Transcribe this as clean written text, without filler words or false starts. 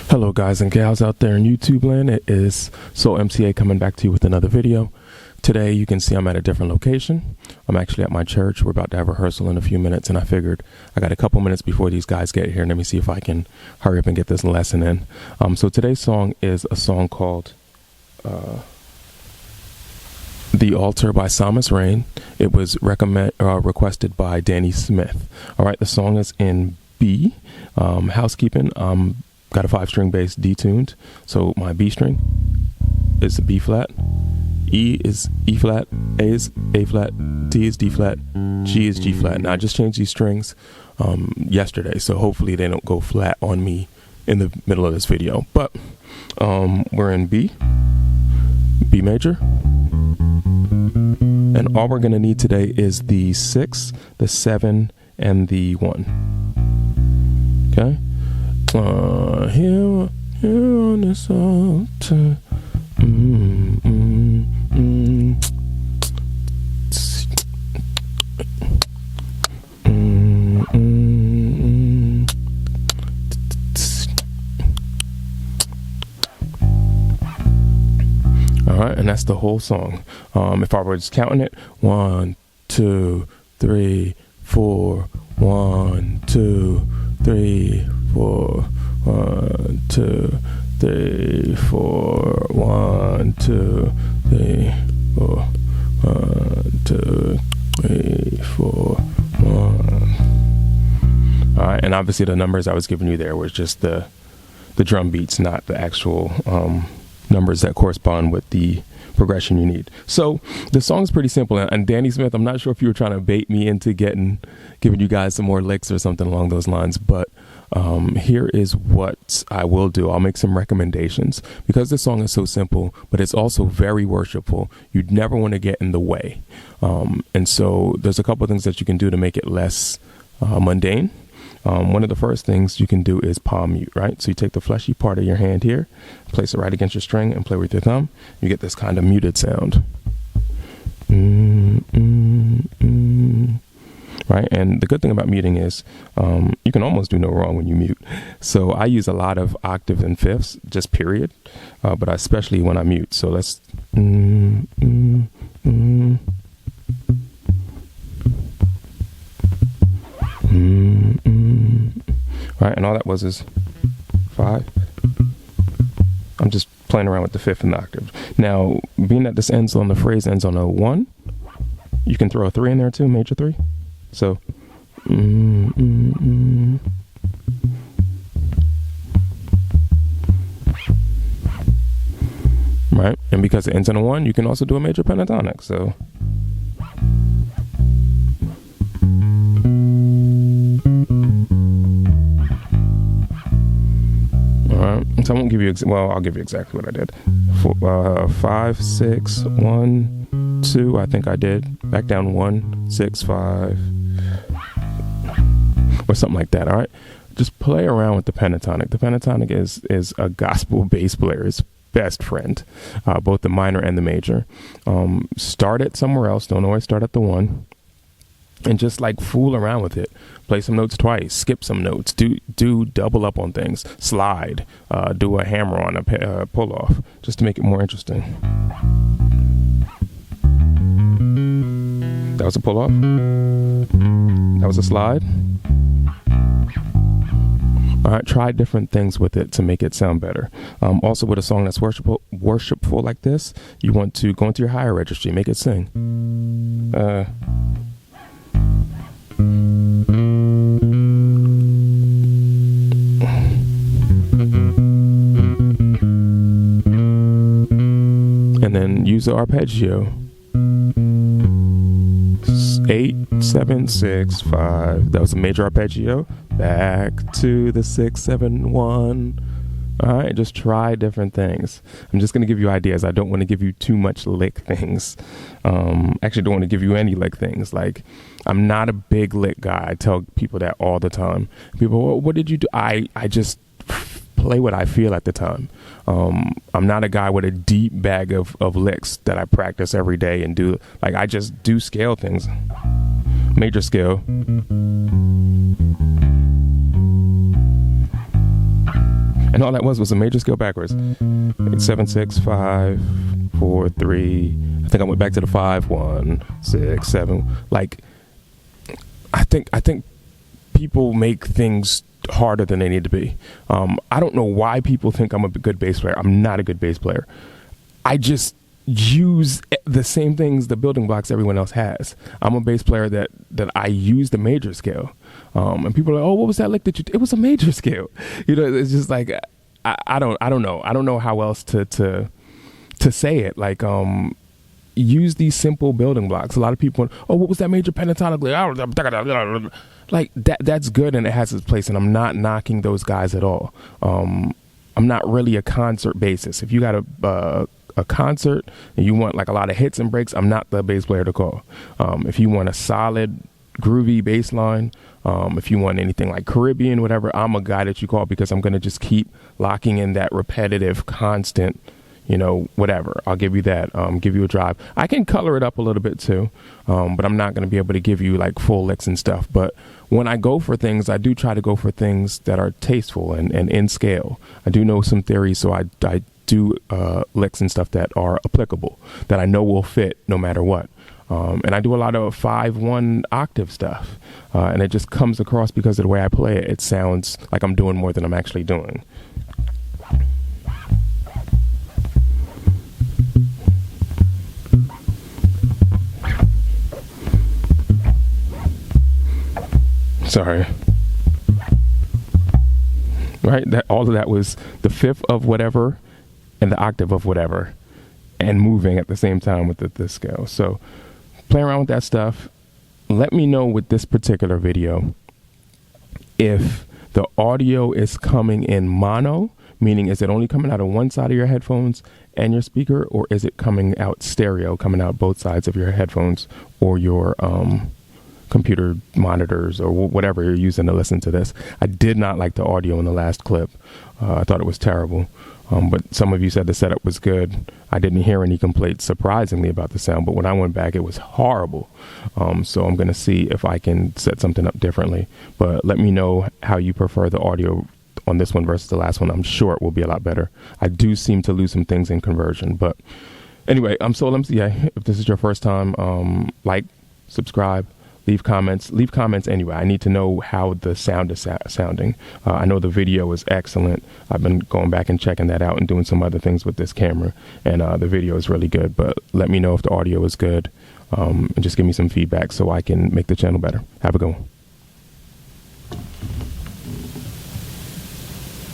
Hello guys and gals out there in YouTube land. It is Soul MCA coming back to you with another video. Today you can see I'm at a different location. I'm actually at my church. We're about to have rehearsal in a few minutes, and I figured I got a couple minutes before these guys get here. Let me see if I can hurry up and get this lesson in. So today's song is a song called The Altar by Psalmist Raine. It was requested by Danny Smith. All right, the song is in B. Housekeeping. Got a 5-string bass detuned, so my B string is a B flat, E is E flat, A is A flat, D is D flat, G is G flat. Now I just changed these strings yesterday, so hopefully they don't go flat on me in the middle of this video. But we're in B major, and all we're gonna need today is the 6, the 7, and the 1. Okay. Here on this altar. All right, and that's the whole song. If I was counting it, 1, 2, 3, 4. 1, 2, 3, 4. 1, 2, 3, 4. 1, 2, 3, 4. 1, 2, 3, 4. 1. All right, and obviously the numbers I was giving you there was just the drum beats, not the actual numbers that correspond with the progression you need. So the song is pretty simple, and Danny Smith, I'm not sure if you were trying to bait me into giving you guys some more licks or something along those lines, but here is what I will do. I'll make some recommendations because this song is so simple, but it's also very worshipful. You'd never want to get in the way, and so there's a couple of things that you can do to make it less mundane. One of the first things you can do is palm mute, right? So you take the fleshy part of your hand here, place it right against your string, and play with your thumb. You get this kind of muted sound. Right? And the good thing about muting is you can almost do no wrong when you mute. So I use a lot of octaves and fifths, just period, but especially when I mute. So let's... Right, and all that was is 5. I'm just playing around with the fifth and the octave. Now, being that this ends on the phrase ends on a 1, you can throw a 3 in there too, major 3. So, right, and because it ends on a 1, you can also do a major pentatonic. So. So I won't give you, I'll give you exactly what I did. 5, 6, 1, 2, I think I did. Back down 1, 6, 5, or something like that, all right? Just play around with the pentatonic. The pentatonic is a gospel bass player's best friend, both the minor and the major. Start it somewhere else. Don't always start at the 1. And just like fool around with it. Play some notes twice, skip some notes, do double up on things, slide, do a hammer on a pull off, just to make it more interesting. That was a pull off. That was a slide. All right, try different things with it to make it sound better. Also, with a song that's worshipful like this, you want to go into your higher registry, make it sing. And then use the arpeggio. 8, 7, 6, 5. That was a major arpeggio. Back to the 6, 7, 1. All right, just try different things. I'm just going to give you ideas. I don't want to give you too much lick things. Actually, don't want to give you any lick things. Like, I'm not a big lick guy. I tell people that all the time. People, well, what did you do? I just play what I feel at the time. I'm not a guy with a deep bag of licks that I practice every day and do. Like, I just do scale things. Major scale. And all that was a major scale backwards. 7, 6, 5, 4, 3. I think I went back to the 5, 1, 6, 7. Like, I think people make things harder than they need to be. I don't know why people think I'm a good bass player. I'm not a good bass player. I just use the same things, the building blocks everyone else has. I'm a bass player that I use the major scale. And people are like, oh, what was that lick that you did? It was a major scale. You know, it's just like, I don't know. I don't know how else to say it. Like, use these simple building blocks. A lot of people, oh, what was that major pentatonic? Like that's good and it has its place. And I'm not knocking those guys at all. I'm not really a concert bassist. If you got a concert and you want like a lot of hits and breaks, I'm not the bass player to call. If you want a solid groovy bass line, if you want anything like Caribbean, whatever, I'm a guy that you call because I'm going to just keep locking in that repetitive, constant, you know, whatever. I'll give you that, give you a drive. I can color it up a little bit too, but I'm not going to be able to give you like full licks and stuff. But when I go for things, I do try to go for things that are tasteful and in scale. I do know some theories, so I do licks and stuff that are applicable, that I know will fit no matter what. And I do a lot of 5/1 octave stuff, and it just comes across because of the way I play it. It sounds like I'm doing more than I'm actually doing. Sorry. Right? That all of that was the fifth of whatever and the octave of whatever, and moving at the same time with the scale. So play around with that stuff. Let me know with this particular video if the audio is coming in mono, meaning is it only coming out of one side of your headphones and your speaker, or is it coming out stereo, coming out both sides of your headphones or your computer monitors or whatever you're using to listen to this. I did not like the audio in the last clip. I thought it was terrible. But some of you said the setup was good. I didn't hear any complaints, surprisingly, about the sound. But when I went back, it was horrible. So I'm going to see if I can set something up differently. But let me know how you prefer the audio on this one versus the last one. I'm sure it will be a lot better. I do seem to lose some things in conversion. But anyway, I'm Soul MCA. If this is your first time, like, subscribe. Leave comments anyway. I need to know how the sound is sounding. I know the video is excellent. I've been going back and checking that out and doing some other things with this camera, and the video is really good. But let me know if the audio is good, and just give me some feedback so I can make the channel better. Have a good one.